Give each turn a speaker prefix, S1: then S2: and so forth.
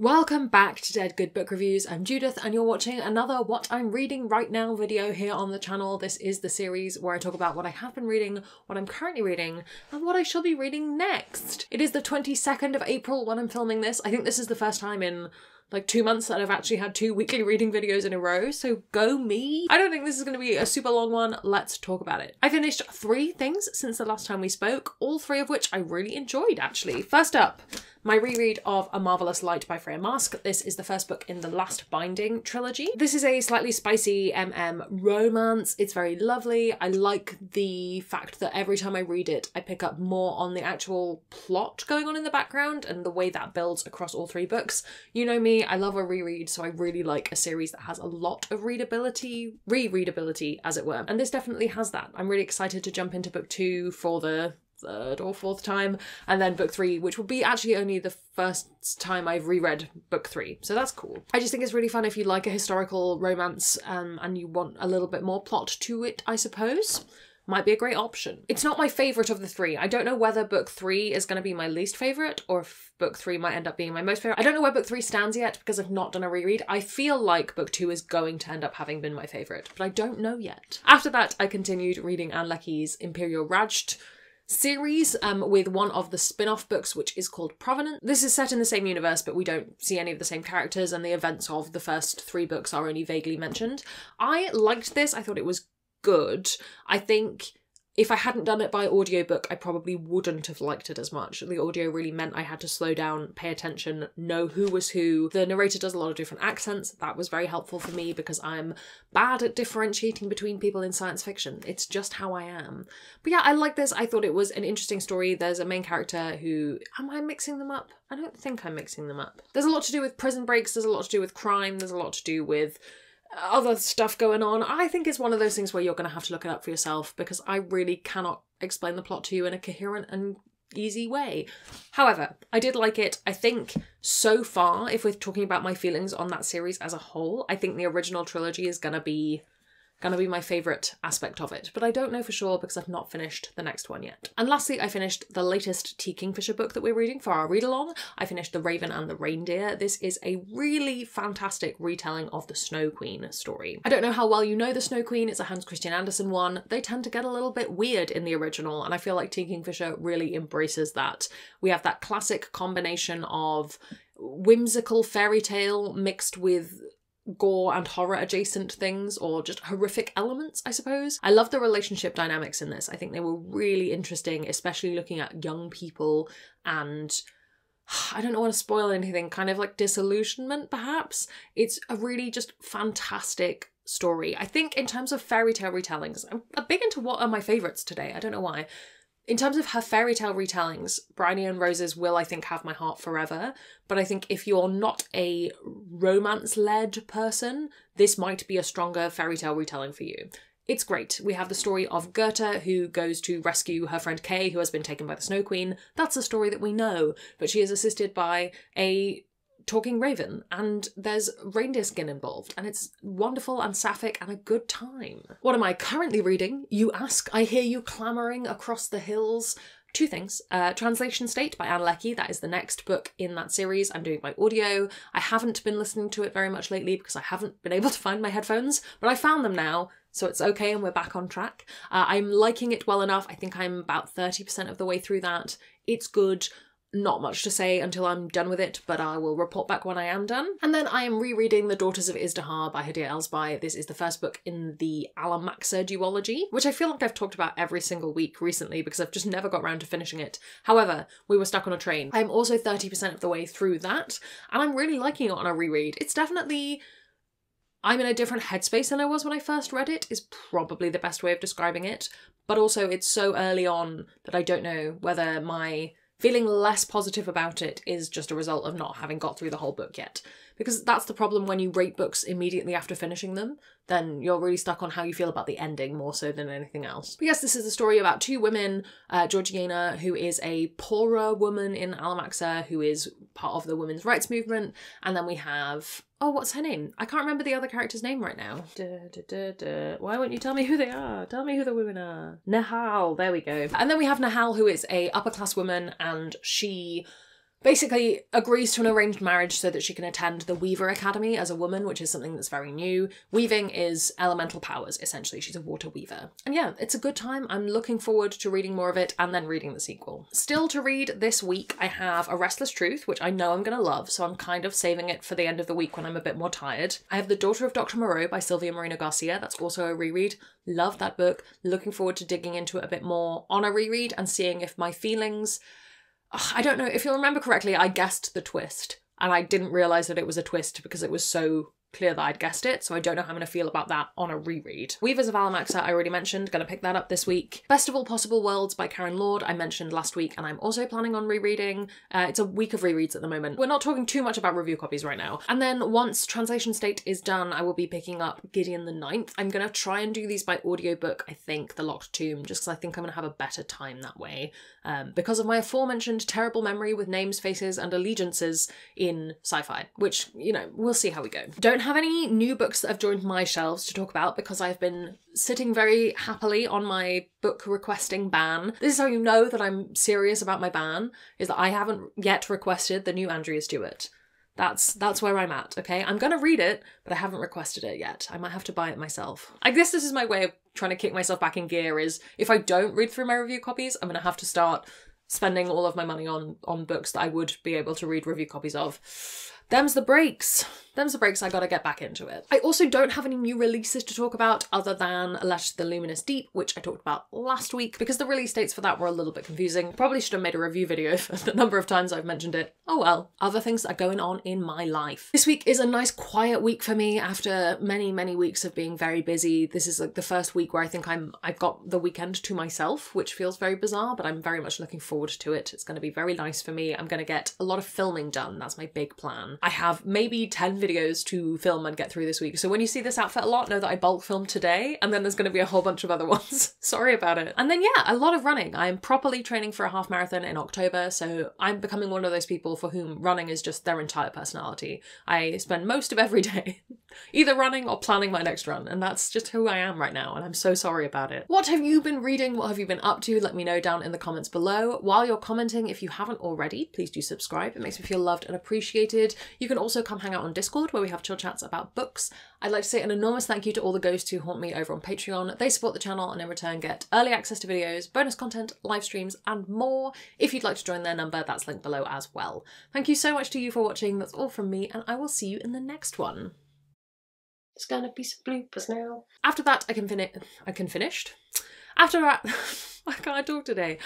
S1: Welcome back to Dead Good Book Reviews. I'm Judith and you're watching another What I'm Reading Right Now video here on the channel. This is the series where I talk about what I have been reading, what I'm currently reading, and what I shall be reading next. It is the 22nd of April when I'm filming this. I think this is the first time in like 2 months that I've actually had 2 weekly reading videos in a row, so go me. I don't think this is going to be a super long one. Let's talk about it. I finished 3 things since the last time we spoke, all 3 of which I really enjoyed actually. First up, my reread of A Marvellous Light by Freya Marske. This is the first book in the Last Binding trilogy. This is a slightly spicy romance. It's very lovely. I like the fact that every time I read it, I pick up more on the actual plot going on in the background and the way that builds across all 3 books. You know me, I love a reread, so I really like a series that has a lot of rereadability, as it were. And this definitely has that. I'm really excited to jump into book 2 for the 3rd or 4th time, and then book 3, which will be actually only the first time I've reread book 3, so that's cool. I just think it's really fun if you like a historical romance and you want a little bit more plot to it, I suppose. Might be a great option. It's not my favourite of the 3. I don't know whether book 3 is going to be my least favourite or if book 3 might end up being my most favourite. I don't know where book 3 stands yet because I've not done a reread. I feel like book 2 is going to end up having been my favourite, but I don't know yet. After that, I continued reading Ann Leckie's Imperial Rajt series with one of the spin-off books, which is called Provenance. This is set in the same universe, but we don't see any of the same characters, and the events of the first 3 books are only vaguely mentioned. I liked this. I thought it was good. I think if I hadn't done it by audiobook, I probably wouldn't have liked it as much. The audio really meant I had to slow down, pay attention, know who was who. The narrator does a lot of different accents. That was very helpful for me because I'm bad at differentiating between people in science fiction. It's just how I am. But yeah, I like this. I thought it was an interesting story. There's a main character who... Am I mixing them up? I don't think I'm mixing them up. There's a lot to do with prison breaks. There's a lot to do with crime. There's a lot to do with other stuff going on. I think it's one of those things where you're going to have to look it up for yourself because I really cannot explain the plot to you in a coherent and easy way. However, I did like it. I think so far, if we're talking about my feelings on that series as a whole, I think the original trilogy is going to be my favourite aspect of it, but I don't know for sure because I've not finished the next one yet. And lastly, I finished the latest T. Kingfisher book that we're reading for our read-along. I finished The Raven and the Reindeer. This is a really fantastic retelling of the Snow Queen story. I don't know how well you know the Snow Queen. It's a Hans Christian Andersen one. They tend to get a little bit weird in the original, and I feel like T. Kingfisher really embraces that. We have that classic combination of whimsical fairy tale mixed with gore and horror adjacent things, or just horrific elements, I suppose. I love the relationship dynamics in this. I think they were really interesting, especially looking at young people and I don't want to spoil anything, kind of like disillusionment perhaps. It's a really just fantastic story. I think in terms of fairy tale retellings, I'm big into what are my favourites today. I don't know why. In terms of her fairy tale retellings, Bryony and Roses will, I think, have my heart forever. But I think if you're not a romance-led person, this might be a stronger fairy tale retelling for you. It's great. We have the story of Goethe, who goes to rescue her friend Kay, who has been taken by the Snow Queen. That's a story that we know, but she is assisted by a talking raven, and there's reindeer skin involved, and it's wonderful and sapphic and a good time. What am I currently reading, you ask? I hear you clamouring across the hills. 2 things. Translation State by Ann Leckie. That is the next book in that series. I'm doing by audio. I haven't been listening to it very much lately because I haven't been able to find my headphones, but I found them now, so it's okay and we're back on track. I'm liking it well enough. I think I'm about 30% of the way through that. It's good. Not much to say until I'm done with it, but I will report back when I am done. And then I am rereading The Daughters of Izdihar by Hadir Elsbai. This is the first book in the Alamaxa duology, which I feel like I've talked about every single week recently because I've just never got around to finishing it. However, we were stuck on a train. I'm also 30% of the way through that, and I'm really liking it on a reread. It's definitely... I'm in a different headspace than I was when I first read it, is probably the best way of describing it. But also it's so early on that I don't know whether my feeling less positive about it is just a result of not having got through the whole book yet. Because that's the problem when you rate books immediately after finishing them, then you're really stuck on how you feel about the ending more so than anything else. But yes, this is a story about 2 women, Georgiana, who is a poorer woman in Alamaxa, who is part of the women's rights movement, and then we have... Oh, what's her name? I can't remember the other character's name right now. Why won't you tell me who they are? Tell me who the women are. Nahal, there we go. And then we have Nahal, who is a upper class woman, and she basically agrees to an arranged marriage so that she can attend the Weaver Academy as a woman, which is something that's very new. Weaving is elemental powers, essentially. She's a water weaver. And yeah, it's a good time. I'm looking forward to reading more of it and then reading the sequel. Still to read this week, I have A Restless Truth, which I know I'm going to love, so I'm kind of saving it for the end of the week when I'm a bit more tired. I have The Daughter of Dr. Moreau by Sylvia Moreno Garcia. That's also a reread. Love that book. Looking forward to digging into it a bit more on a reread and seeing if my feelings... I don't know, if you'll remember correctly, I guessed the twist and I didn't realise that it was a twist because it was so clear that I'd guessed it, so I don't know how I'm going to feel about that on a reread. Weavers of Alamaxa, I already mentioned, going to pick that up this week. Best of All Possible Worlds by Karen Lord, I mentioned last week, and I'm also planning on rereading. It's a week of rereads at the moment. We're not talking too much about review copies right now. And then once Translation State is done, I will be picking up Gideon the Ninth. I'm going to try and do these by audiobook, I think, The Locked Tomb, just because I think I'm going to have a better time that way. Because of my aforementioned terrible memory with names, faces, and allegiances in sci-fi, which, you know, we'll see how we go. Don't have any new books that have joined my shelves to talk about because I've been sitting very happily on my book requesting ban. This is how you know that I'm serious about my ban, is that I haven't yet requested the new Andrea Stewart. That's where I'm at, okay? I'm gonna read it, but I haven't requested it yet. I might have to buy it myself. I guess this is my way of trying to kick myself back in gear, is if I don't read through my review copies, I'm gonna have to start spending all of my money on books that I would be able to read review copies of. Them's the breaks. Them's the breaks, I gotta get back into it. I also don't have any new releases to talk about other than A Letter to the Luminous Deep, which I talked about last week, because the release dates for that were a little bit confusing. Probably should have made a review video for the number of times I've mentioned it. Oh well. Other things that are going on in my life. This week is a nice quiet week for me after many, many weeks of being very busy. This is like the first week where I think I've got the weekend to myself, which feels very bizarre, but I'm very much looking forward to it. It's going to be very nice for me. I'm going to get a lot of filming done. That's my big plan. I have maybe 10 videos to film and get through this week. So when you see this outfit a lot, know that I bulk filmed today, and then there's going to be a whole bunch of other ones. Sorry about it. And then yeah, a lot of running. I'm properly training for a half marathon in October, so I'm becoming one of those people for whom running is just their entire personality. I spend most of every day either running or planning my next run, and that's just who I am right now, and I'm so sorry about it. What have you been reading? What have you been up to? Let me know down in the comments below. While you're commenting, if you haven't already, please do subscribe. It makes me feel loved and appreciated. You can also come hang out on Discord where we have chill chats about books. I'd like to say an enormous thank you to all the ghosts who haunt me over on Patreon. They support the channel and in return get early access to videos, bonus content, live streams, and more. If you'd like to join their number, that's linked below as well. Thank you so much to you for watching. That's all from me, and I will see you in the next one. There's gonna be some bloopers now. After that, I can finished. After that, I can't talk today.